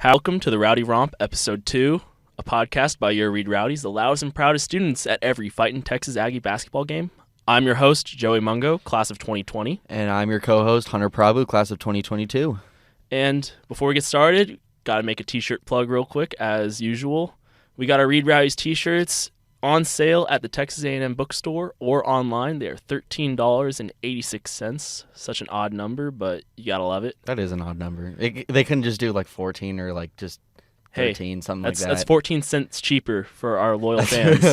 Welcome to the Rowdy Romp, Episode 2, a podcast by your Rowdies, the loudest and proudest students at every fightin' Texas Aggie basketball game. I'm your host, Joey Mungo, class of 2020. And I'm your co-host, Hunter Prabhu, class of 2022. And before we get started, got to make a t-shirt plug real quick, as usual. We got our Read Rowdies t-shirts on sale at the Texas A&M bookstore or online. They are $13.86. Such an odd number, but you got to love it. That is an odd number. They couldn't just do like 14 or like just 13, something like that. That's 14 cents cheaper for our loyal fans.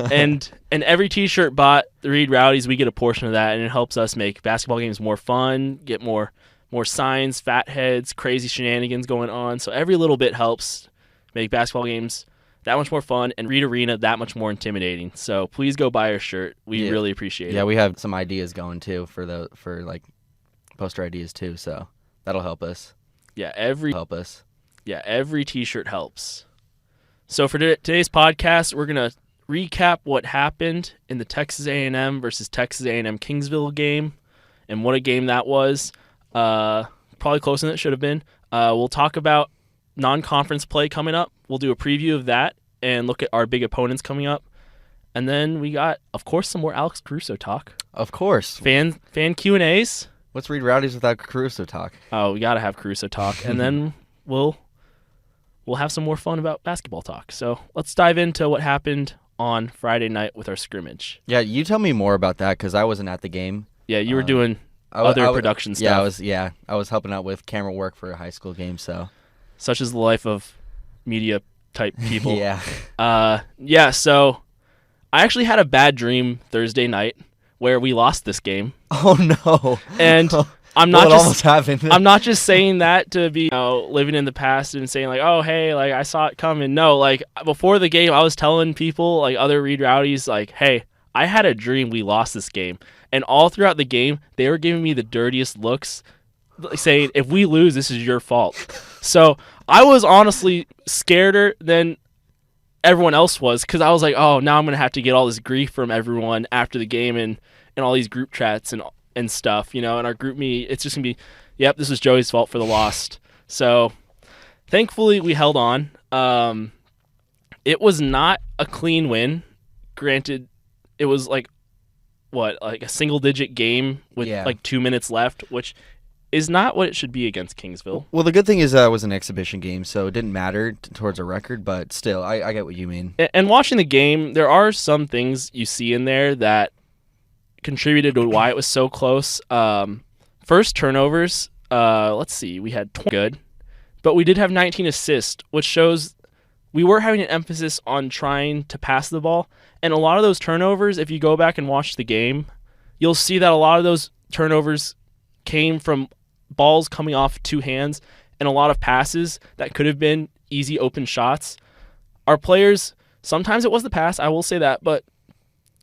and every t-shirt bought, the Read Rowdies, we get a portion of that, and it helps us make basketball games more fun, get more signs, fat heads, crazy shenanigans going on. So every little bit helps make basketball games that much more fun and Read Arena that much more intimidating. So please go buy our shirt. We really appreciate it. Yeah, we have some ideas going too for like poster ideas too, so that'll help us. Every t-shirt helps. So for today's podcast, we're going to recap what happened in the Texas A&M versus Texas A&M Kingsville game and what a game that was. Probably closer than it should have been. We'll talk about non-conference play coming up. We'll do a preview of that and look at our big opponents coming up. And then we got, of course, some more Alex Caruso talk. Of course. Fan Q&As. Let's read Rowdies without Caruso talk. Oh, we got to have Caruso talk. And then we'll have some more fun about basketball talk. So let's dive into what happened on Friday night with our scrimmage. Yeah, you tell me more about that because I wasn't at the game. Yeah, you were doing other production stuff. I was helping out with camera work for a high school game, so. Such is the life of media type people. Yeah. So I actually had a bad dream Thursday night where we lost this game. Oh no. And almost happened. I'm not just saying that to be living in the past and saying like, oh hey, like I saw it coming. No, like before the game I was telling people, like other Read Rowdies, like, hey, I had a dream we lost this game. And all throughout the game they were giving me the dirtiest looks, saying, if we lose, this is your fault. So I was honestly scareder than everyone else was because I was like, oh, now I'm going to have to get all this grief from everyone after the game and all these group chats and stuff, and our group meet. It's just going to be, yep, this was Joey's fault for the loss. So thankfully we held on. It was not a clean win. Granted, it was like a single-digit game with like 2 minutes left, which is not what it should be against Kingsville. Well, the good thing is it was an exhibition game, so it didn't matter towards a record, but still, I get what you mean. And watching the game, there are some things you see in there that contributed to why it was so close. First, turnovers. Let's see. We had 20 good, but we did have 19 assists, which shows we were having an emphasis on trying to pass the ball. And a lot of those turnovers, if you go back and watch the game, you'll see that a lot of those turnovers came from balls coming off two hands and a lot of passes that could have been easy open shots. Our players, sometimes it was the pass, I will say that, but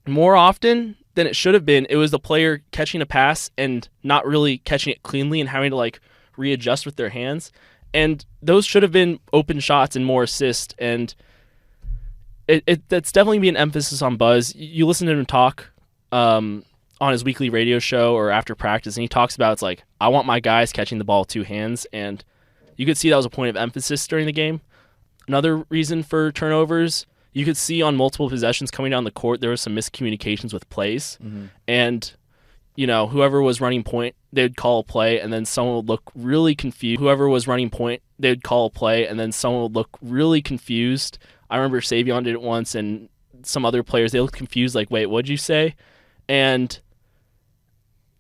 more often than it should have been, it was the player catching a pass and not really catching it cleanly and having to like readjust with their hands. And those should have been open shots and more assists. And that's definitely be an emphasis on Buzz. You listen to him talk on his weekly radio show or after practice, and he talks about, it's like, I want my guys catching the ball with two hands, and you could see that was a point of emphasis during the game. Another reason for turnovers, you could see on multiple possessions coming down the court, there was some miscommunications with plays, and whoever was running point, they'd call a play, and then someone would look really confused. I remember Savion did it once, and some other players, they looked confused, like, wait, what'd you say? And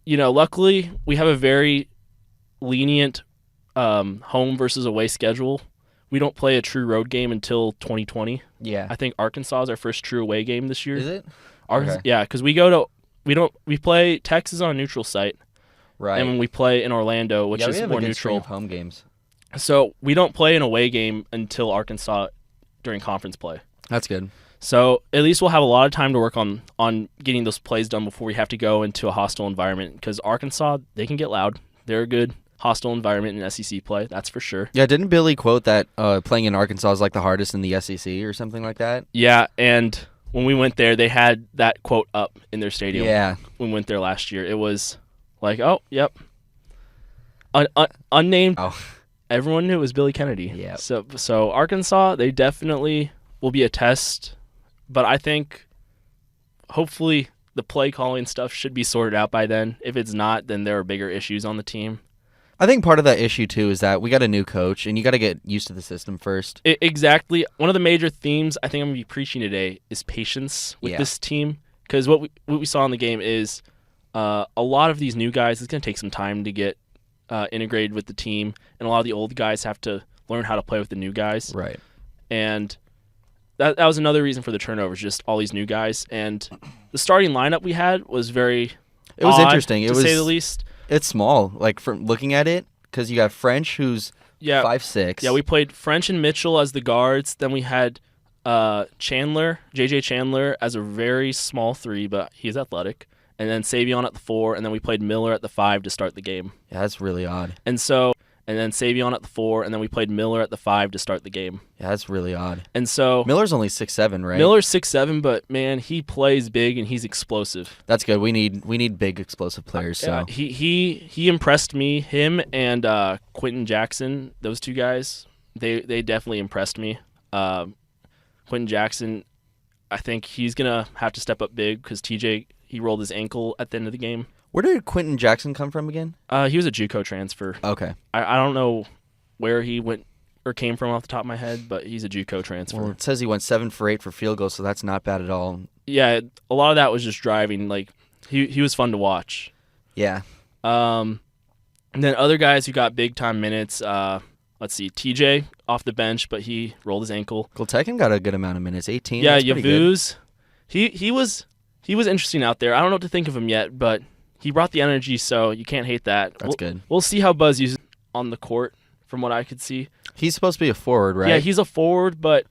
luckily, we have a very lenient home versus away schedule. We don't play a true road game until 2020. Yeah. I think Arkansas is our first true away game this year. Is it? Okay. Yeah, because we play Texas on a neutral site. Right. And when we play in Orlando, which is more neutral. Of home games. So we don't play an away game until Arkansas during conference play. That's good. So at least we'll have a lot of time to work on getting those plays done before we have to go into a hostile environment. Because Arkansas, they can get loud. They're a good hostile environment in SEC play, that's for sure. Yeah, didn't Billy quote that playing in Arkansas is like the hardest in the SEC or something like that? Yeah, and when we went there, they had that quote up in their stadium. Yeah. When we went there last year. It was like, oh, yep. Unnamed. Oh. Everyone knew it was Billy Kennedy. Yeah. So Arkansas, they definitely will be a test, but I think hopefully the play calling stuff should be sorted out by then. If it's not, then there are bigger issues on the team. I think part of that issue, too, is that we got a new coach, and you got to get used to the system first. Exactly. One of the major themes I think I'm going to be preaching today is patience with this team, because what we saw in the game is a lot of these new guys, it's going to take some time to get integrated with the team, and a lot of the old guys have to learn how to play with the new guys. Right. And that was another reason for the turnovers, just all these new guys. And the starting lineup we had was very interesting. To say the least. It's small, like from looking at it, because you got French, who's 5'6". Yeah, we played French and Mitchell as the guards. Then we had JJ Chandler as a very small 3, but he's athletic. And then Savion at the 4, and then we played Miller at the 5 to start the game. Yeah, that's really odd. And then Savion at the 4, and then we played Miller at the 5 to start the game. Yeah, that's really odd. And so Miller's only 6'7", right? Miller's 6'7", but man, he plays big and he's explosive. That's good. We need big explosive players. So he impressed me. Him and Quentin Jackson, those two guys, they definitely impressed me. Quentin Jackson, I think he's gonna have to step up big because TJ, he rolled his ankle at the end of the game. Where did Quentin Jackson come from again? He was a JUCO transfer. Okay. I don't know where he went or came from off the top of my head, but he's a JUCO transfer. Well, it says he went 7 for 8 for field goals, so that's not bad at all. Yeah, a lot of that was just driving. Like he was fun to watch. Yeah. And then other guys who got big time minutes. Let's see, TJ off the bench, but he rolled his ankle. Goltekin got a good amount of minutes, 18. Yeah, Yavuz. He was interesting out there. I don't know what to think of him yet, but he brought the energy, so you can't hate that. That's good. We'll see how Buzz uses on the court, from what I could see. He's supposed to be a forward, right? Yeah, he's a forward, but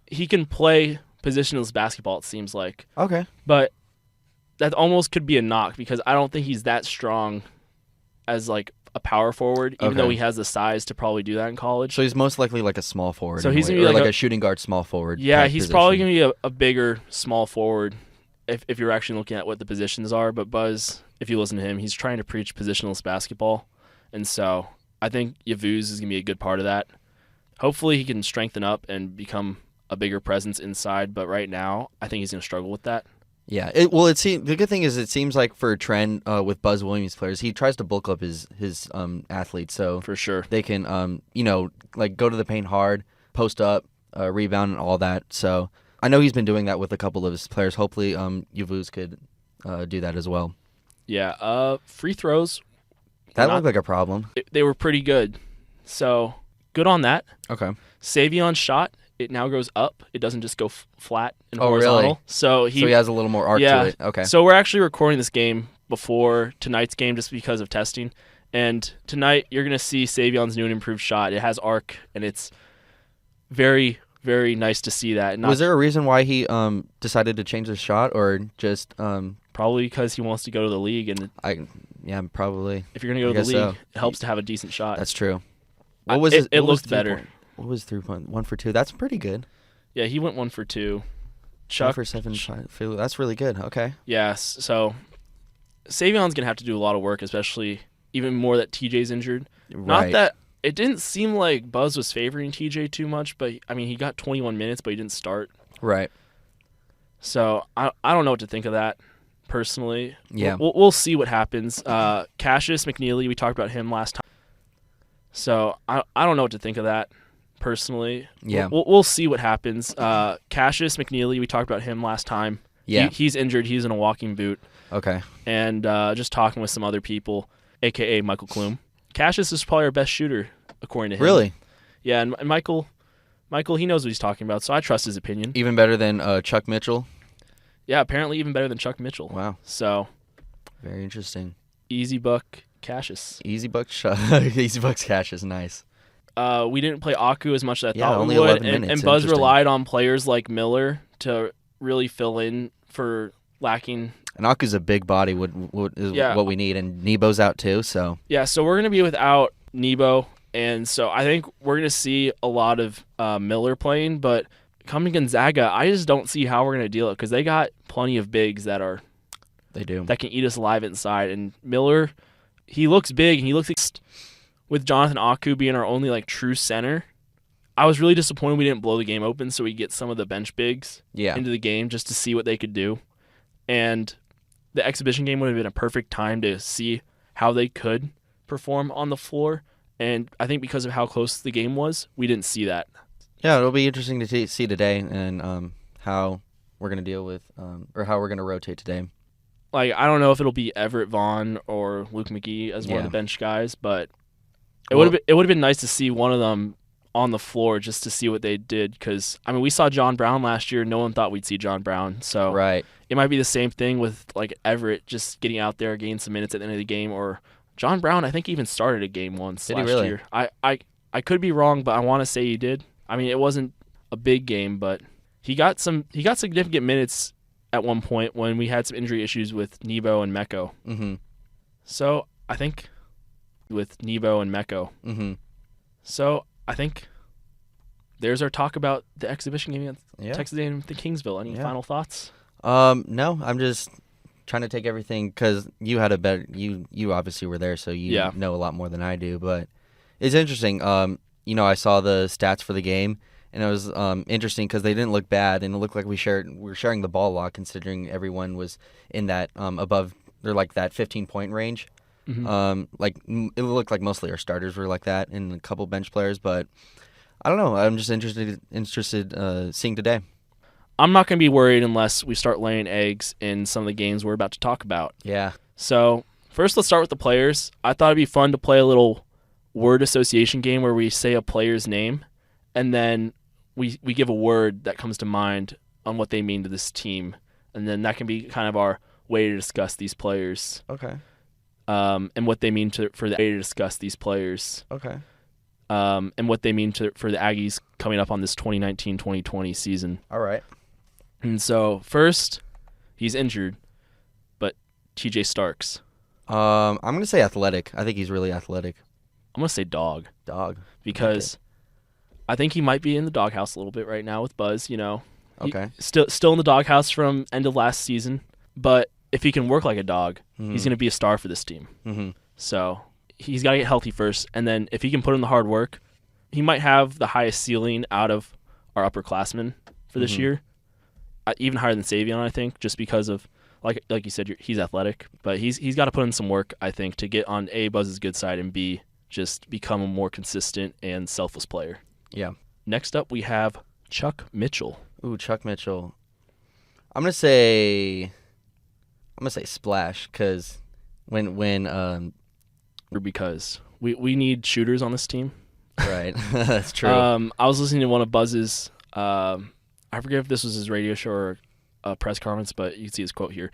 he can play positionless basketball, it seems like. Okay. But that almost could be a knock because I don't think he's that strong as like a power forward, even though he has the size to probably do that in college. So he's most likely like a small forward. So he's going to be like a shooting guard small forward. Yeah, he's probably going to be a bigger small forward if you're actually looking at what the positions are. But Buzz, if you listen to him, he's trying to preach positionless basketball. And so I think Yavuz is going to be a good part of that. Hopefully he can strengthen up and become a bigger presence inside. But right now, I think he's going to struggle with that. Yeah. The good thing is it seems like for a trend with Buzz Williams players, he tries to bulk up his athletes. So for sure they can, like go to the paint hard, post up, rebound, and all that. So I know he's been doing that with a couple of his players. Hopefully Yavuz could do that as well. Yeah. Free throws. That looked like a problem. They were pretty good. So good on that. Okay. Savion's shot, it now goes up. It doesn't just go flat and horizontal. Really? So he has a little more arc to it. Okay. So we're actually recording this game before tonight's game just because of testing. And tonight you're going to see Savion's new and improved shot. It has arc, and it's very, very nice to see that. Was there a reason why he decided to change his shot, or just probably because he wants to go to the league? And probably. If you're going to go to the league, it helps to have a decent shot. That's true. What was it? It looked better. What was 3-point? 1 for 2. That's pretty good. Yeah, he went 1 for 2. Chuck 1 for 7. That's really good. Okay. Yes. So Savion's gonna have to do a lot of work, especially even more that TJ's injured. Right. Not that it didn't seem like Buzz was favoring TJ too much, but I mean he got 21 minutes, but he didn't start. Right. So I don't know what to think of that personally. Yeah. We'll see what happens. Cassius McNeely, we talked about him last time. So I don't know what to think of that personally. Yeah. We'll see what happens. Cassius McNeely, we talked about him last time. Yeah. He's injured. He's in a walking boot. Okay. And just talking with some other people, a.k.a. Michael Klum. Cassius is probably our best shooter, according to him. Really? Yeah, and Michael, he knows what he's talking about, so I trust his opinion. Even better than Chuck Mitchell? Yeah, apparently even better than Chuck Mitchell. Wow. So. Very interesting. Easy buck Cassius. Easy bucks Cassius, nice. We didn't play Aku as much as I thought only we would, 11 minutes. and Buzz relied on players like Miller to really fill in for lacking. And Aku's a big body, what we need, and Nebo's out too. So so we're gonna be without Nebo, and so I think we're gonna see a lot of Miller playing. But coming to Gonzaga, I just don't see how we're gonna deal it because they got plenty of bigs that can eat us alive inside, and Miller. He looks big, and he looks with Jonathan Aku being our only like true center, I was really disappointed we didn't blow the game open so we get some of the bench bigs into the game just to see what they could do. And the exhibition game would have been a perfect time to see how they could perform on the floor. And I think because of how close the game was, we didn't see that. Yeah, it'll be interesting to see today and how we're going to deal with or how we're going to rotate today. Like, I don't know if it'll be Everett Vaughn or Luke McGee as one of the bench guys, but it would have been nice to see one of them on the floor just to see what they did. Because, I mean, we saw John Brown last year. No one thought we'd see John Brown. So it might be the same thing with, like, Everett just getting out there, getting some minutes at the end of the game. Or John Brown, I think, even started a game once last year. I could be wrong, but I want to say he did. I mean, it wasn't a big game, but he got significant minutes at one point when we had some injury issues with Nebo and Mecco. Mm-hmm. So I think with Nebo and Mecco. Mm-hmm. So I think there's our talk about the exhibition game against Texas A&M to Kingsville. Any final thoughts? No, I'm just trying to take everything because you had a better. You obviously were there, so you know a lot more than I do. But it's interesting. I saw the stats for the game. And it was interesting because they didn't look bad, and it looked like we were sharing the ball a lot, considering everyone was in that above, they're like that 15-point range. Mm-hmm. It looked like mostly our starters were like that, and a couple bench players. But I don't know. I'm just interested seeing today. I'm not going to be worried unless we start laying eggs in some of the games we're about to talk about. Yeah. So first, let's start with the players. I thought it'd be fun to play a little word association game where we say a player's name, and then we give a word that comes to mind on what they mean to this team, and then that can be kind of our way to discuss these players. Okay. And what they mean for the way to discuss these players. Okay. And what they mean for the Aggies coming up on this 2019-2020 season. All right. And so first, he's injured, but TJ Starks. I'm gonna say athletic. I think he's really athletic. I'm gonna say dog. Dog. Because I think he might be in the doghouse a little bit right now with Buzz, Okay. Still in the doghouse from end of last season, but if he can work like a dog, he's going to be a star for this team. Mm-hmm. So he's got to get healthy first, and then if he can put in the hard work, he might have the highest ceiling out of our upperclassmen for this year, even higher than Savion, I think, just because of, like you said, he's athletic, but he's got to put in some work, I think, to get on A, Buzz's good side, and B, just become a more consistent and selfless player. Yeah. Next up, we have Chuck Mitchell. Ooh, Chuck Mitchell. I'm gonna say splash because because we need shooters on this team. Right. That's true. I was listening to one of Buzz's. I forget if this was his radio show or a press conference, but you can see his quote here.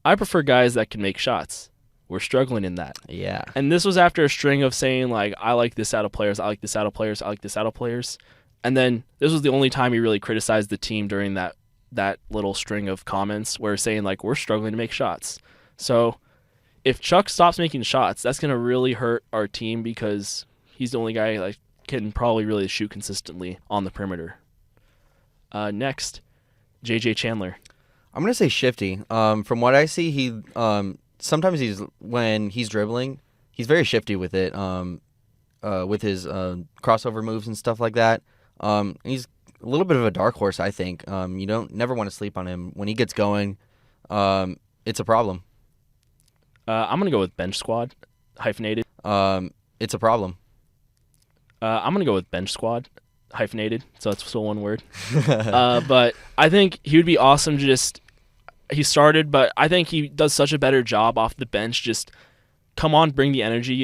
I prefer guys that can make shots. We're struggling in that. Yeah. And this was after a string of saying, like, I like this out of players, I like this out of players, I like this out of players. And then this was the only time he really criticized the team during that little string of comments where saying, like, we're struggling to make shots. So if Chuck stops making shots, that's going to really hurt our team because he's the only guy that can probably really shoot consistently on the perimeter. Next, J.J. Chandler. I'm going to say shifty. From what I see, he sometimes when he's dribbling, he's very shifty with it, with his crossover moves and stuff like that. He's a little bit of a dark horse, I think. You never want to sleep on him. When he gets going, it's a problem. I'm going to go with bench squad, hyphenated. It's a problem. I'm going to go with bench squad, hyphenated, so that's still one word. But I think he would be awesome he started, but I think he does such a better job off the bench. Just come on, bring the energy,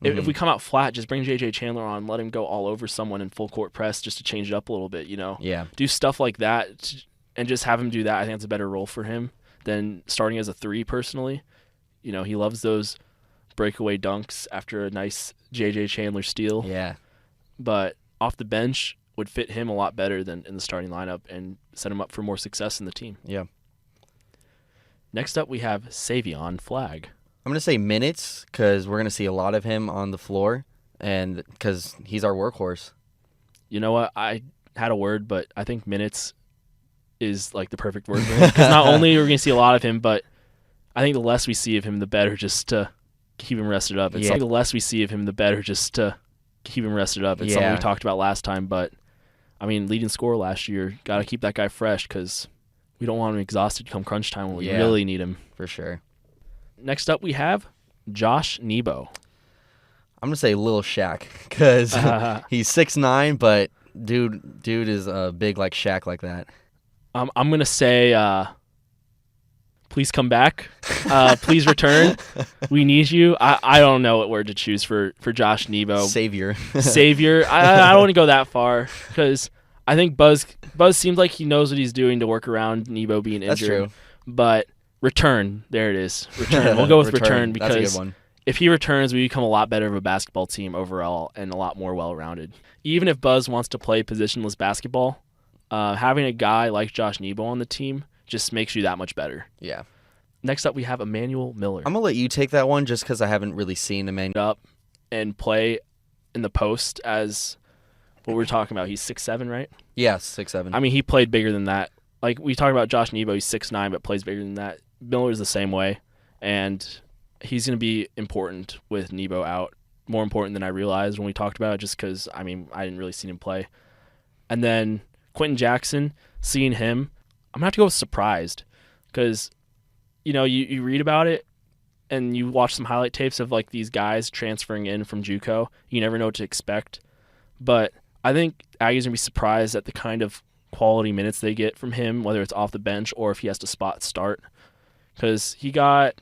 If we come out flat, just bring J.J. Chandler on, let him go all over someone in full court press just to change it up a little bit, Yeah. Do stuff like that and just have him do that. I think it's a better role for him than starting as a 3 personally. He loves those breakaway dunks after a nice J.J. Chandler steal. Yeah. But off the bench would fit him a lot better than in the starting lineup and set him up for more success in the team. Yeah. Next up, we have Savion Flagg. I'm going to say minutes because we're going to see a lot of him on the floor and because he's our workhorse. You know what? I had a word, but I think minutes is like the perfect word for him. Because not only are we going to see a lot of him, but I think the less we see of him, the better, just to keep him rested up. It's like the less we see of him, the better, just to keep him rested up. It's something we talked about last time, but I mean, leading scorer last year, got to keep that guy fresh because we don't want him exhausted come crunch time when we really need him. For sure. Next up, we have Josh Nebo. I'm going to say Lil Shaq because he's 6'9", but dude is big like Shaq like that. I'm going to say please come back. Please return. We need you. I don't know what word to choose for Josh Nebo. Savior. I don't want to go that far because I think Buzz seems like he knows what he's doing to work around Nebo being injured. That's true. But return. There it is. Return. We'll go with return because that's a good one. If he returns, we become a lot better of a basketball team overall and a lot more well-rounded. Even if Buzz wants to play positionless basketball, having a guy like Josh Nebo on the team just makes you that much better. Yeah. Next up, we have Emmanuel Miller. I'm going to let you take that one just because I haven't really seen Emmanuel. Up and play in the post as what we're talking about. He's 6'7", right? Yes, 6'7". I mean, he played bigger than that. Like, we talk about Josh Nebo, he's 6'9", but plays bigger than that. Miller's the same way, and he's going to be important with Nebo out. More important than I realized when we talked about it, just because, I mean, I didn't really see him play. And then Quentin Jackson, seeing him, I'm going to have to go with surprised because, you know, you read about it and you watch some highlight tapes of, like, these guys transferring in from JUCO. You never know what to expect. But I think Aggie's going to be surprised at the kind of quality minutes they get from him, whether it's off the bench or if he has to spot start. Because he got,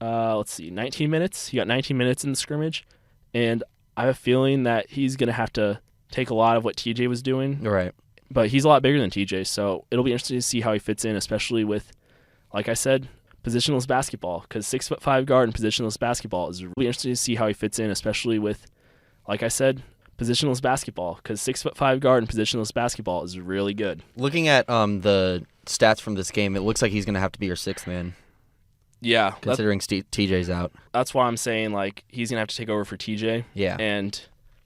19 minutes. He got 19 minutes in the scrimmage. And I have a feeling that he's going to have to take a lot of what TJ was doing. Right. But he's a lot bigger than TJ, so it'll be interesting to see how he fits in, especially with, like I said, positionless basketball. Because 6'5" guard and positionless basketball is really interesting to see how he fits in, especially with, like I said, positionless basketball. Because 6'5" guard and positionless basketball is really good. Looking at the stats from this game, it looks like he's going to have to be your sixth man. Yeah. Considering TJ's out. That's why I'm saying, like, he's going to have to take over for TJ. Yeah. And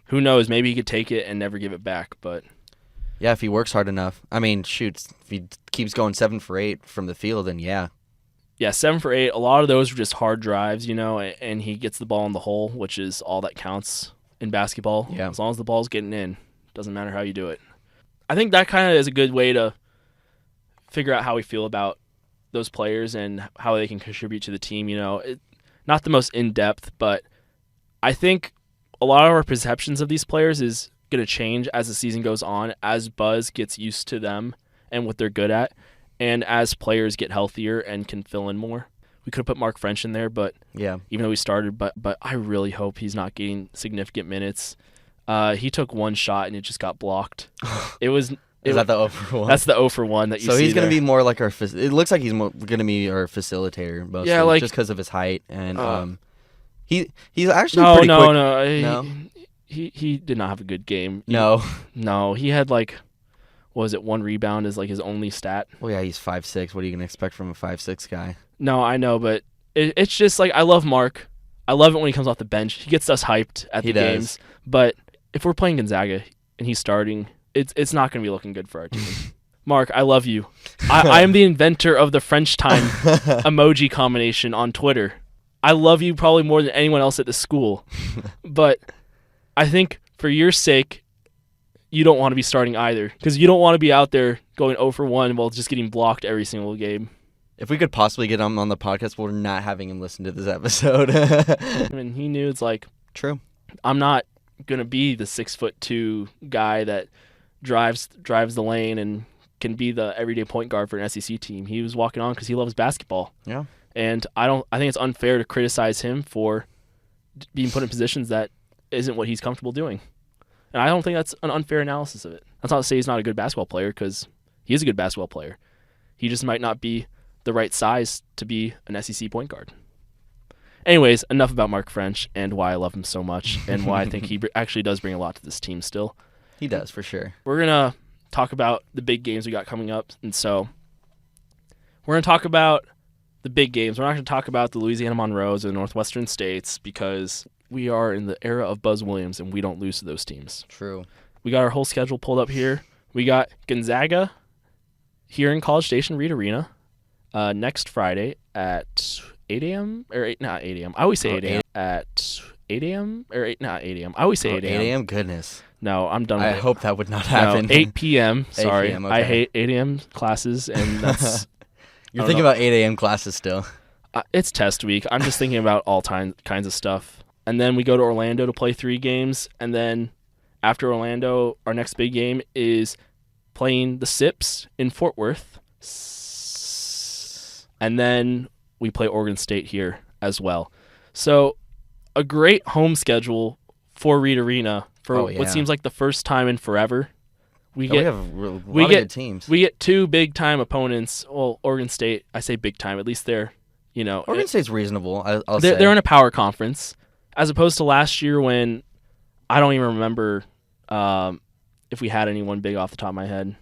who knows, maybe he could take it and never give it back, but... Yeah, if he works hard enough. I mean, shoot, if he keeps going 7 for 8 from the field, then yeah. Yeah, 7 for 8. A lot of those were just hard drives, you know, and he gets the ball in the hole, which is all that counts in basketball. Yeah. As long as the ball's getting in, doesn't matter how you do it. I think that kind of is a good way to figure out how we feel about those players and how they can contribute to the team, you know. Not the most in-depth, but I think a lot of our perceptions of these players is going to change as the season goes on, as Buzz gets used to them and what they're good at, and as players get healthier and can fill in more. We could have put Mark French in there, but yeah, even though he started, but I really hope he's not getting significant minutes. He took one shot and it just got blocked. Is that the 0 for 1? That's the 0 for 1 that you see. So he's going to be more like our. It looks like he's going to be our facilitator, mostly, yeah, like, just because of his height and he's actually pretty quick. No. He did not have a good game. No, he had like, what was it, 1 rebound is like his only stat. Well, yeah, he's 5'6". What are you going to expect from a 5'6" guy? No, I know, but it's just like, I love Mark. I love it when he comes off the bench. He gets us hyped at the games. But if we're playing Gonzaga and he's starting, it's not going to be looking good for our team. Mark, I love you. I am the inventor of the French time emoji combination on Twitter. I love you probably more than anyone else at the school. But I think for your sake, you don't want to be starting either, because you don't want to be out there going 0 for 1 while just getting blocked every single game. If we could possibly get him on the podcast, we're not having him listen to this episode. I mean, he knew it's like, true. I'm not going to be the 6'2" guy that drives the lane and can be the everyday point guard for an SEC team. He was walking on because he loves basketball. Yeah. And I think it's unfair to criticize him for being put in positions that isn't what he's comfortable doing. And I don't think that's an unfair analysis of it. That's not to say he's not a good basketball player, because he is a good basketball player. He just might not be the right size to be an SEC point guard. Anyways, enough about Mark French and why I love him so much and why I think he actually does bring a lot to this team still. He does, for sure. We're going to talk about the big games we got coming up. And so we're going to talk about the big games. We're not going to talk about the Louisiana Monroes or the Northwestern States, because we are in the era of Buzz Williams and we don't lose to those teams. True. We got our whole schedule pulled up here. We got Gonzaga here in College Station Reed Arena next Friday at 8 a.m. or 8, not 8 a.m. I always say 8 a.m. At 8 a.m. or 8, not 8 a.m. I always say 8 a.m. 8 a.m. Goodness. No, I'm done with I it. hope that would not happen. No, 8 p.m. Sorry. 8 p.m., okay. I hate 8 a.m. classes, and that's... You're thinking about 8 a.m. classes still. It's test week. I'm just thinking about all kinds of stuff. And then we go to Orlando to play 3 games, and then after Orlando, our next big game is playing the Sips in Fort Worth. And then we play Oregon State here as well. So a great home schedule for Reed Arena for what seems like the first time in forever. We have a lot of good teams. We get 2 big-time opponents. Well, Oregon State, I say big-time. At least they're, Oregon State's reasonable, I'll say. They're in a power conference, as opposed to last year when I don't even remember if we had anyone big off the top of my head.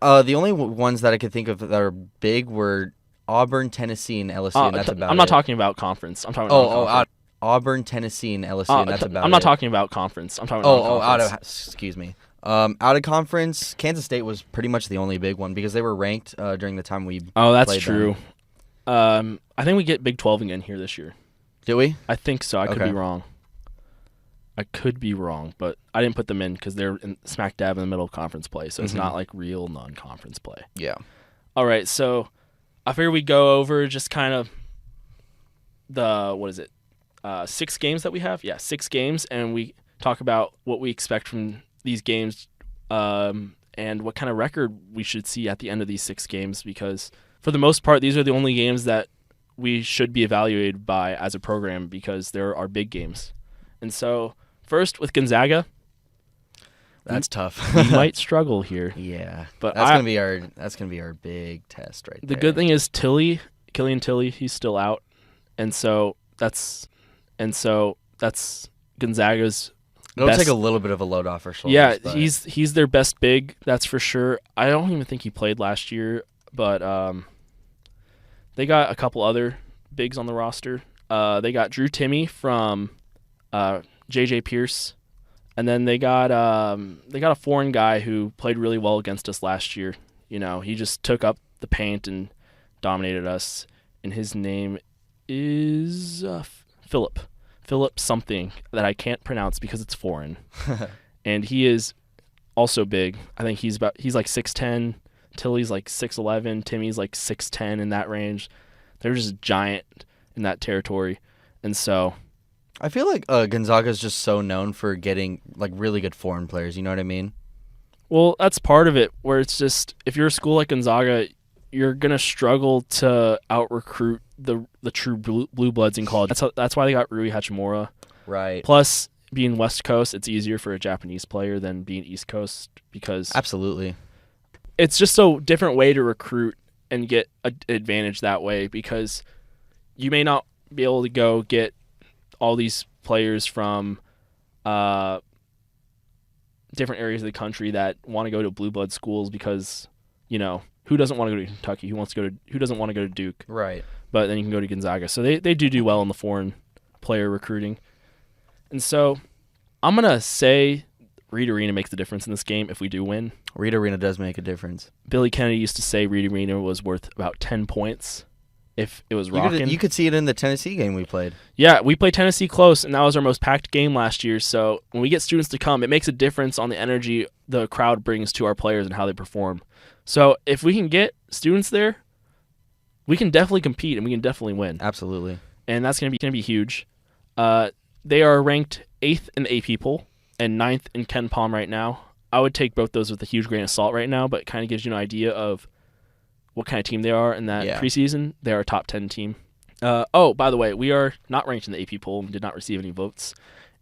The only ones that I could think of that are big were Auburn, Tennessee, and LSU, and that's about it. I'm not talking about conference. I'm talking about Auburn, Tennessee, and LSU, and that's about it. I'm not talking about conference. I'm talking about conference. Excuse me. Out of conference, Kansas State was pretty much the only big one because they were ranked during the time we that's true. I think we get Big 12 again here this year. Do we? I think so. I could be wrong. But I didn't put them in because they're smack dab in the middle of conference play, so it's not like real non-conference play. Yeah. All right, so I figure we go over just kind of the 6 games that we have? Yeah, 6 games, and we talk about what we expect from these games and what kind of record we should see at the end of these 6 games, because for the most part, these are the only games that we should be evaluated by as a program because they're our big games. And so, first with Gonzaga, that's tough. We might struggle here. Yeah, but that's gonna be our big test right there. The good thing is Killian Tilly, he's still out, and so that's Gonzaga's. It'll take a little bit of a load off our shoulders. Yeah, he's their best big, that's for sure. I don't even think he played last year, but they got a couple other bigs on the roster. They got Drew Timme from J.J. Pierce, and then they got a foreign guy who played really well against us last year. He just took up the paint and dominated us, and his name is Philip something that I can't pronounce because it's foreign. And he is also big. I think he's like 6'10", Tilly's like 6'11", Timmy's like 6'10", in that range. They're just giant in that territory. And so I feel like Gonzaga is just so known for getting like really good foreign players, you know what I mean? Well, that's part of it, where it's just if you're a school like Gonzaga, you're going to struggle to out-recruit the true blue bloods in college. That's why they got Rui Hachimura. Right. Plus, being West Coast, it's easier for a Japanese player than being East Coast because... Absolutely. It's just a different way to recruit and get an advantage that way, because you may not be able to go get all these players from different areas of the country that want to go to blue blood schools because, who doesn't want to go to Kentucky? Who doesn't want to go to Duke? Right. But then you can go to Gonzaga. So they do well in the foreign player recruiting. And so I'm going to say Reed Arena makes the difference in this game if we do win. Reed Arena does make a difference. Billy Kennedy used to say Reed Arena was worth about 10 points if it was rocking. You could see it in the Tennessee game we played. Yeah, we played Tennessee close, and that was our most packed game last year. So when we get students to come, it makes a difference on the energy the crowd brings to our players and how they perform. So if we can get students there, we can definitely compete and we can definitely win. Absolutely. And that's going to be huge. They are ranked 8th in the AP poll and 9th in Ken Palm right now. I would take both those with a huge grain of salt right now, but it kind of gives you an idea of what kind of team they are in that preseason. They're a top 10 team. By the way, we are not ranked in the AP poll and did not receive any votes.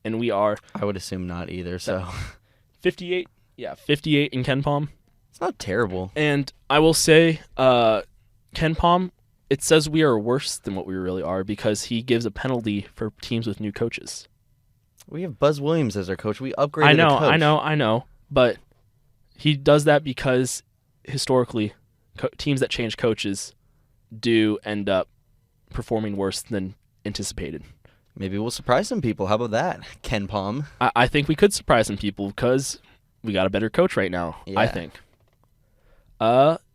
And we are... I would assume not either, so... 58? Yeah, 58 in Ken Palm. It's not terrible. And I will say, Ken Palm, it says we are worse than what we really are because he gives a penalty for teams with new coaches. We have Buzz Williams as our coach. We upgraded a coach. I know. But he does that because historically, teams that change coaches do end up performing worse than anticipated. Maybe we'll surprise some people. How about that, Ken Palm? I think we could surprise some people because we got a better coach right now, I think.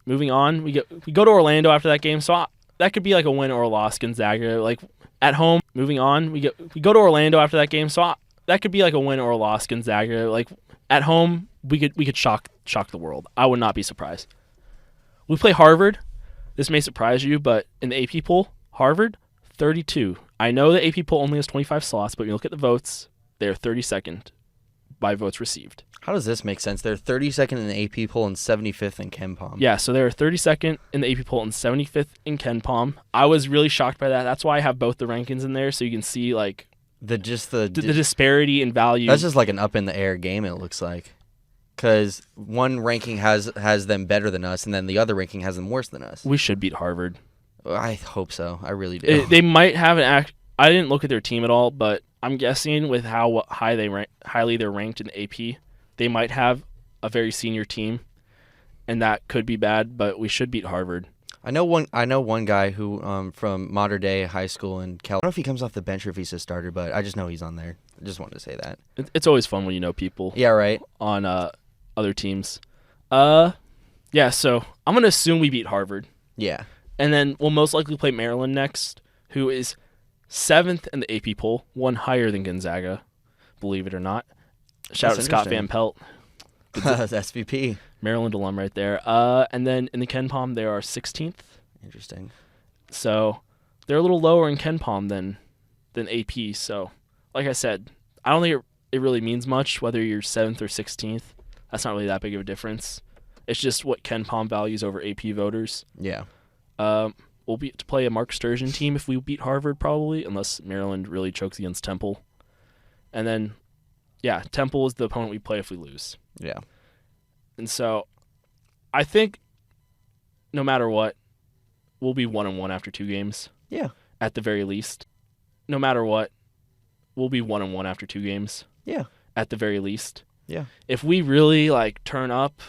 Moving on, we go to Orlando after that game. So that could be like a win or a loss. Gonzaga, like at home. Moving on, we go to Orlando after that game, so that could be like a win or a loss. Gonzaga, like at home, we could shock the world. I would not be surprised. We play Harvard. This may surprise you, but in the AP poll, Harvard 32. I know the AP poll only has 25 slots, but when you look at the votes, they're 32nd by votes received. How does this make sense? They're 32nd in the AP poll and 75th in KenPom. Yeah, so they're 32nd in the AP poll and 75th in KenPom. I was really shocked by that. That's why I have both the rankings in there, so you can see like the disparity in value. That's just like an up in the air game. It looks like, because one ranking has them better than us, and then the other ranking has them worse than us. We should beat Harvard. I hope so. I really do. They might have I didn't look at their team at all, but I'm guessing with how highly they're ranked in AP, they might have a very senior team, and that could be bad. But we should beat Harvard. I know one guy who from Modern Day High School in Cal. I don't know if he comes off the bench or if he's a starter, but I just know he's on there. I just wanted to say that. It's always fun when you know people. Yeah, right. On other teams. Yeah. So I'm gonna assume we beat Harvard. Yeah. And then we'll most likely play Maryland next, who is 7th in the AP poll, one higher than Gonzaga, believe it or not. Shout out to Scott Van Pelt. That's SVP. Maryland alum right there. And then in the KenPom, they are 16th. Interesting. So they're a little lower in KenPom than AP. So, like I said, I don't think it really means much whether you're 7th or 16th. That's not really that big of a difference. It's just what KenPom values over AP voters. Yeah. We'll be to play a Mark Sturgeon team if we beat Harvard, probably, unless Maryland really chokes against Temple. And then, yeah, Temple is the opponent we play if we lose. Yeah. And so, I think no matter what, we'll be 1-1 after 2 games. Yeah. At the very least. No matter what, we'll be 1-1 after 2 games. Yeah. At the very least. Yeah. If we really turn up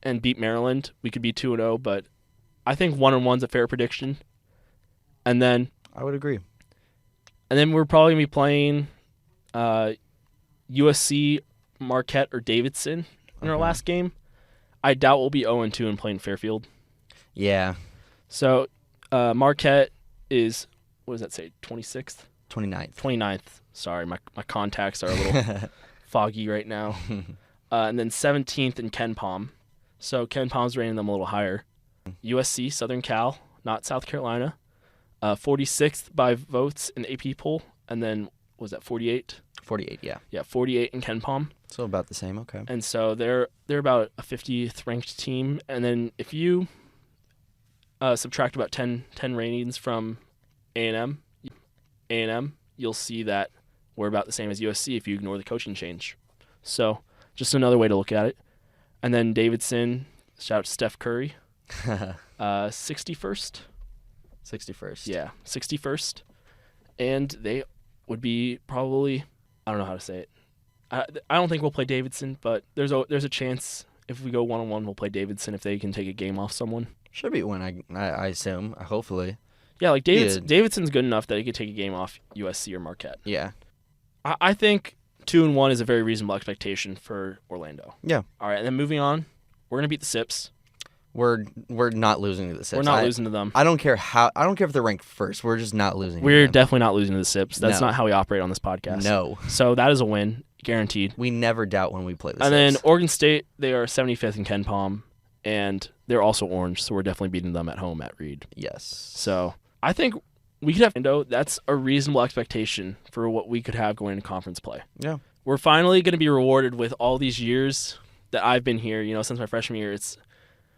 and beat Maryland, we could be 2-0, but I think 1-1's a fair prediction. And then I would agree. And then we're probably going to be playing USC, Marquette, or Davidson in our last game. I doubt we'll be 0-2 and playing Fairfield. Yeah. So Marquette is, what does that say, 26th? 29th. 29th. Sorry, my contacts are a little foggy right now. And then 17th in KenPom. So KenPom's rating them a little higher. USC, Southern Cal, not South Carolina. 46th by votes in the AP poll. And then, was that 48? 48, yeah. Yeah, 48 in KenPom. So about the same, okay. And so they're about a 50th ranked team. And then if you subtract about 10 ratings from A&M, you'll see that we're about the same as USC if you ignore the coaching change. So just another way to look at it. And then Davidson, shout out to Steph Curry, 61st. 61st. Yeah, 61st. And they would be probably, I don't know how to say it. I don't think we'll play Davidson, but there's a chance if we go 1-on-1, we'll play Davidson if they can take a game off someone. Should be one, I assume, hopefully. Yeah, like Davidson's good enough that he could take a game off USC or Marquette. Yeah. I think 2-1 is a very reasonable expectation for Orlando. Yeah. All right, and then moving on, we're going to beat the Sips. We're not losing to the Sips. We're not losing to them. I don't care if they're ranked first. We're just not losing. We're definitely not losing to the Sips. That's not how we operate on this podcast. No. So that is a win, guaranteed. We never doubt when we play the Sips. And then Oregon State, they are 75th in KenPom, and they're also orange, so we're definitely beating them at home at Reed. Yes. So I think we could have that's a reasonable expectation for what we could have going into conference play. Yeah. We're finally going to be rewarded with all these years that I've been here, since my freshman year.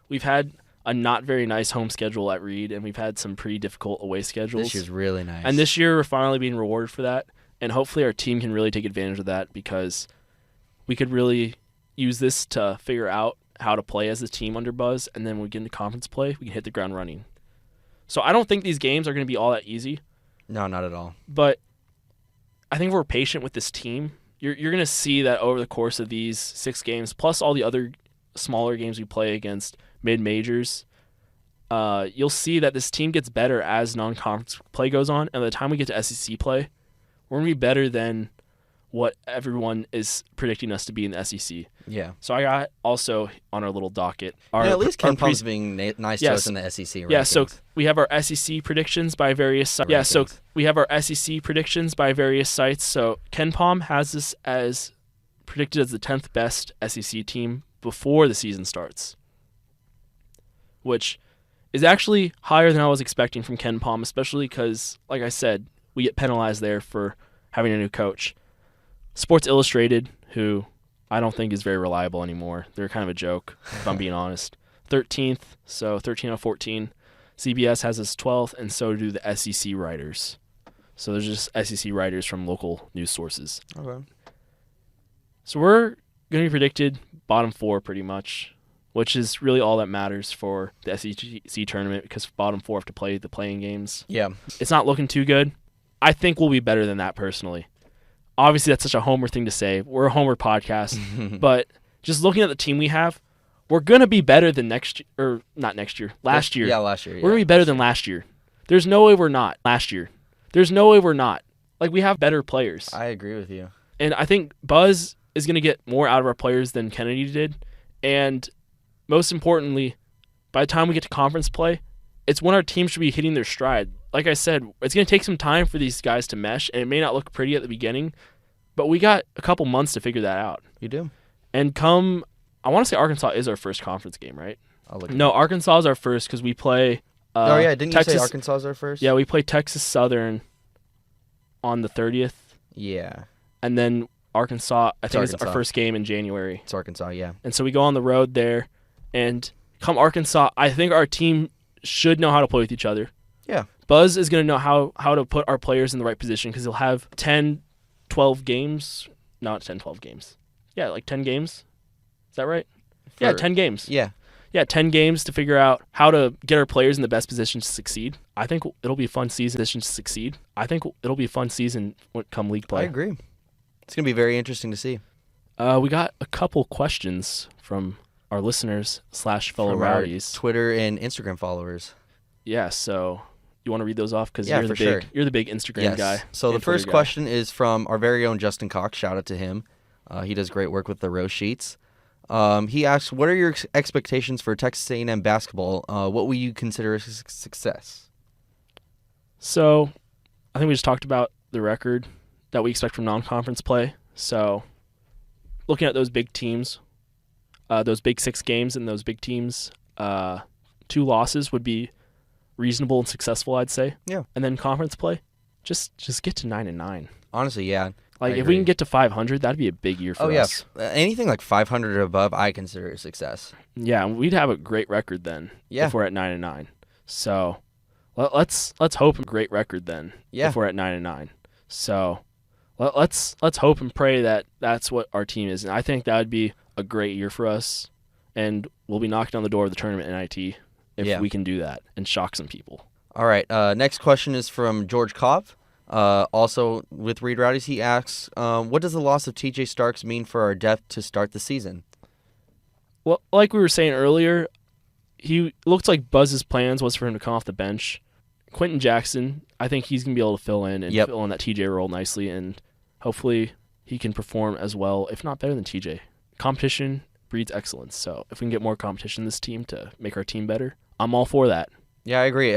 We've had a not very nice home schedule at Reed, and we've had some pretty difficult away schedules. This year's really nice. And this year we're finally being rewarded for that, and hopefully our team can really take advantage of that because we could really use this to figure out how to play as a team under Buzz, and then when we get into conference play, we can hit the ground running. So I don't think these games are going to be all that easy. No, not at all. But I think if we're patient with this team, you're going to see that over the course of these 6 games, plus all the other smaller games we play against mid-majors, you'll see that this team gets better as non-conference play goes on. And by the time we get to SEC play, we're going to be better than what everyone is predicting us to be in the SEC. Yeah. So I got also on our little docket. At least Ken Palm's being nice to us in the SEC rankings. Yeah, so we have our SEC predictions by various sites. Yeah, so we have our SEC predictions by various sites. So Ken Palm has this as predicted as the 10th best SEC team before the season starts, which is actually higher than I was expecting from Ken Palm, especially because, like I said, we get penalized there for having a new coach. Sports Illustrated, who I don't think is very reliable anymore. They're kind of a joke, if I'm being honest. 13th, so 13 out of 14. CBS has us 12th, and so do the SEC writers. So there's just SEC writers from local news sources. Okay. So we're going to be predicted bottom 4 pretty much, which is really all that matters for the SEC tournament because bottom 4 have to play the playing games. Yeah. It's not looking too good. I think we'll be better than that personally. Obviously, that's such a homer thing to say. We're a homer podcast. But just looking at the team we have, we're going to be better than last year. Last year. We're going to be better than last year. There's no way we're not last year. There's no way we're not. Like, we have better players. I agree with you. And I think Buzz is going to get more out of our players than Kennedy did. And most importantly, by the time we get to conference play, it's when our team should be hitting their stride. Like I said, it's going to take some time for these guys to mesh, and it may not look pretty at the beginning, but we got a couple months to figure that out. You do. And I want to say Arkansas is our first conference game, right? No, Arkansas is our first because we play didn't Texas, you say Arkansas is our first? Yeah, we play Texas Southern on the 30th. Yeah. And then Arkansas, I think it's our first game in January. It's Arkansas, yeah. And so we go on the road there, and come Arkansas, I think our team should know how to play with each other. Yeah. Buzz is going to know how to put our players in the right position because he'll have 10, 12 games. Not 10, 12 games. Yeah, like 10 games. Is that right? Yeah, 10 games. Yeah. Yeah, 10 games to figure out how to get our players in the best position to succeed. I think it'll be a fun season when come league play. I agree. It's going to be very interesting to see. We got a couple questions from our listeners / fellow Rowdies. Twitter and Instagram followers. Yeah, so you want to read those off? Because you're the big Instagram guy. So the first question is from our very own Justin Cox. Shout out to him. He does great work with the row sheets. He asks, what are your expectations for Texas A&M basketball? What will you consider a success? So I think we just talked about the record that we expect from non-conference play. So looking at those big teams, those big 6 games and those big teams, 2 losses would be reasonable and successful, I'd say. Yeah. And then conference play, just get to 9-9. Honestly, yeah. Like if we can get to 500, that'd be a big year for us. Oh yeah, anything like 500 or above, I consider a success. Yeah, we'd have a great record then. Yeah. If we're at 9-9, so let's hope a great record then. Yeah. If we're at 9-9, so let's hope and pray that that's what our team is, and I think that would be a great year for us, and we'll be knocking on the door of the tournament NIT if we can do that and shock some people. All right. Next question is from George Kopp. Also with Reed Rowdies, he asks, what does the loss of TJ Starks mean for our depth to start the season? Well, like we were saying earlier, he looks like Buzz's plans was for him to come off the bench. Quentin Jackson, I think he's going to be able to fill in and fill in that TJ role nicely, and hopefully he can perform as well, if not better than TJ. Competition breeds excellence, so if we can get more competition in this team to make our team better, I'm all for that. Yeah, I agree.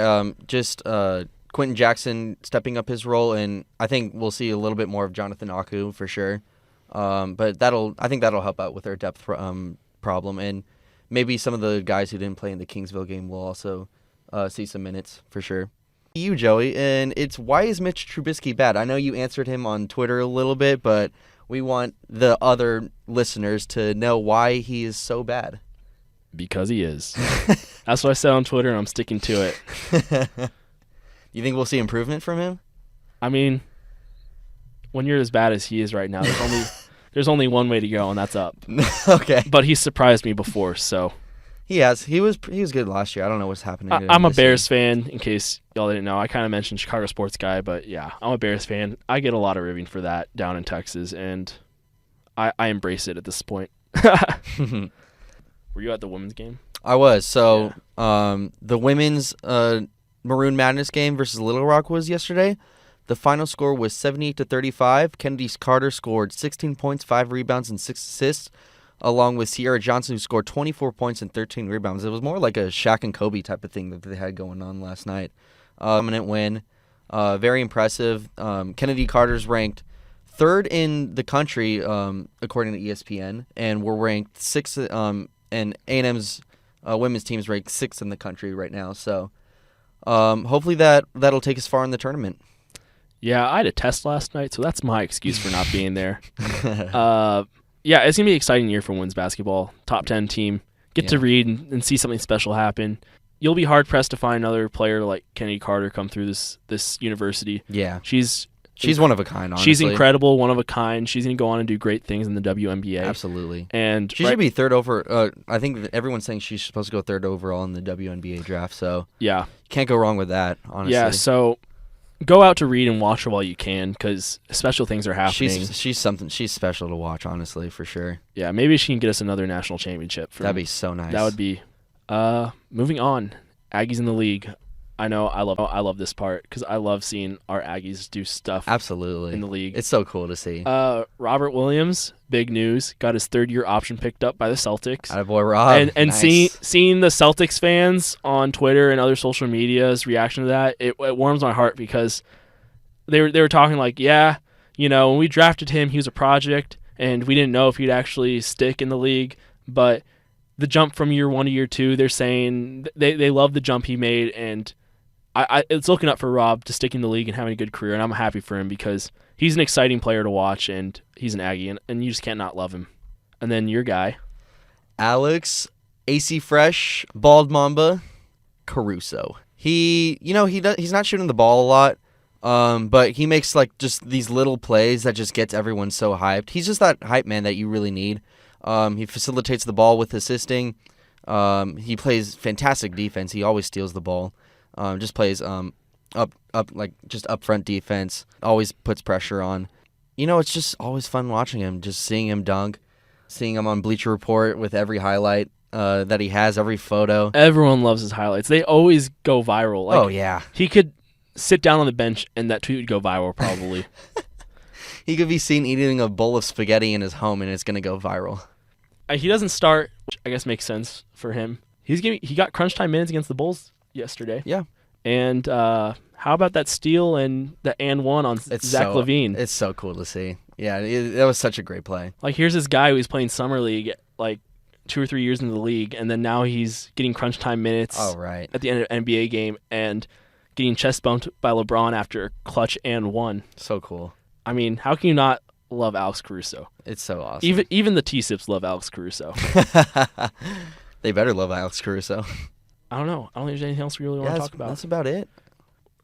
Quentin Jackson stepping up his role, and I think we'll see a little bit more of Jonathan Aku for sure. But I think that'll help out with our depth problem, and maybe some of the guys who didn't play in the Kingsville game will also see some minutes for sure. You, Joey, and it's why is Mitch Trubisky bad? I know you answered him on Twitter a little bit, but we want the other listeners to know why he is so bad. Because he is. That's what I said on Twitter, and I'm sticking to it. You think we'll see improvement from him? I mean, when you're as bad as he is right now, there's only one way to go, and that's up. Okay. But he surprised me before, so. He has. He was good last year. I don't know what's happening to him. I'm a Bears fan, in case y'all didn't know. I kind of mentioned Chicago sports guy, but yeah, I'm a Bears fan. I get a lot of ribbing for that down in Texas, and I embrace it at this point. Were you at the women's game? I was. So the women's Maroon Madness game versus Little Rock was yesterday. The final score was 78-35. Kennedy Carter scored 16 points, 5 rebounds, and 6 assists, along with Sierra Johnson, who scored 24 points and 13 rebounds. It was more like a Shaq and Kobe type of thing that they had going on last night. Dominant win. Very impressive. Kennedy Carter's ranked 3rd in the country, according to ESPN, and we're ranked 6th, and A&M's women's team is ranked 6th in the country right now. So hopefully that'll take us far in the tournament. Yeah, I had a test last night, so that's my excuse for not being there. Yeah, it's going to be an exciting year for women's basketball. Top 10 team. Get to read and see something special happen. You'll be hard-pressed to find another player like Kennedy Carter come through this university. Yeah. She's one of a kind, honestly. She's incredible, one of a kind. She's going to go on and do great things in the WNBA. Absolutely. And she should be 3rd over. I think that everyone's saying she's supposed to go 3rd overall in the WNBA draft, so yeah, can't go wrong with that, honestly. Yeah, so go out to read and watch her while you can, because special things are happening. She's special to watch, honestly, for sure. Yeah, maybe she can get us another national championship. That'd be so nice. That would be. Moving on, Aggies in the league. I know I love this part because I love seeing our Aggies do stuff. Absolutely. In the league. It's so cool to see. Robert Williams, big news, got his 3rd-year option picked up by the Celtics. Attaboy Rob. And nice. seeing the Celtics fans on Twitter and other social media's reaction to that, it warms my heart because they were talking like, yeah, when we drafted him, he was a project, and we didn't know if he'd actually stick in the league, but the jump from year 1 to year 2, they're saying they love the jump he made, and it's looking up for Rob to stick in the league and having a good career, and I'm happy for him because he's an exciting player to watch, and he's an Aggie, and you just can't not love him. And then your guy, Alex, AC Fresh, Bald Mamba, Caruso. He's not shooting the ball a lot, but he makes like just these little plays that just gets everyone so hyped. He's just that hype man that you really need. He facilitates the ball with assisting. He plays fantastic defense. He always steals the ball. Just plays up front defense. Always puts pressure on. It's just always fun watching him. Just seeing him dunk, seeing him on Bleacher Report with every highlight that he has, every photo. Everyone loves his highlights. They always go viral. Oh yeah. He could sit down on the bench and that tweet would go viral probably. He could be seen eating a bowl of spaghetti in his home and it's gonna go viral. He doesn't start, which I guess makes sense for him. He got crunch time minutes against the Bulls yesterday. Yeah. And how about that steal and the and one on Zach LaVine? It's so cool to see. Yeah, that was such a great play. Like, here's this guy who's playing summer league like 2 or 3 years into the league, and then now he's getting crunch time minutes at the end of an NBA game and getting chest bumped by LeBron after a clutch and one. So cool. I mean, how can you not love Alex Caruso? It's so awesome. Even the T-Sips love Alex Caruso. They better love Alex Caruso. I don't know. I don't think there's anything else we really want to talk about. That's about it.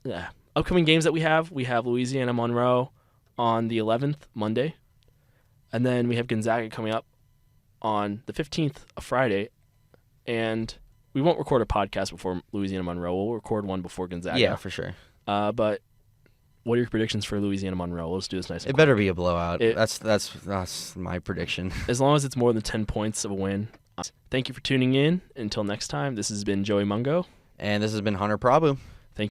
Yeah. Upcoming games that we have Louisiana Monroe on the 11th, Monday. And then we have Gonzaga coming up on the 15th, a Friday. And we won't record a podcast before Louisiana Monroe. We'll record one before Gonzaga. Yeah, for sure. But what are your predictions for Louisiana Monroe? Let's do this nice and quick. It better be a blowout. That's my prediction. As long as it's more than 10 points of a win. Thank you for tuning in. Until next time, this has been Joey Mungo. And this has been Hunter Prabhu.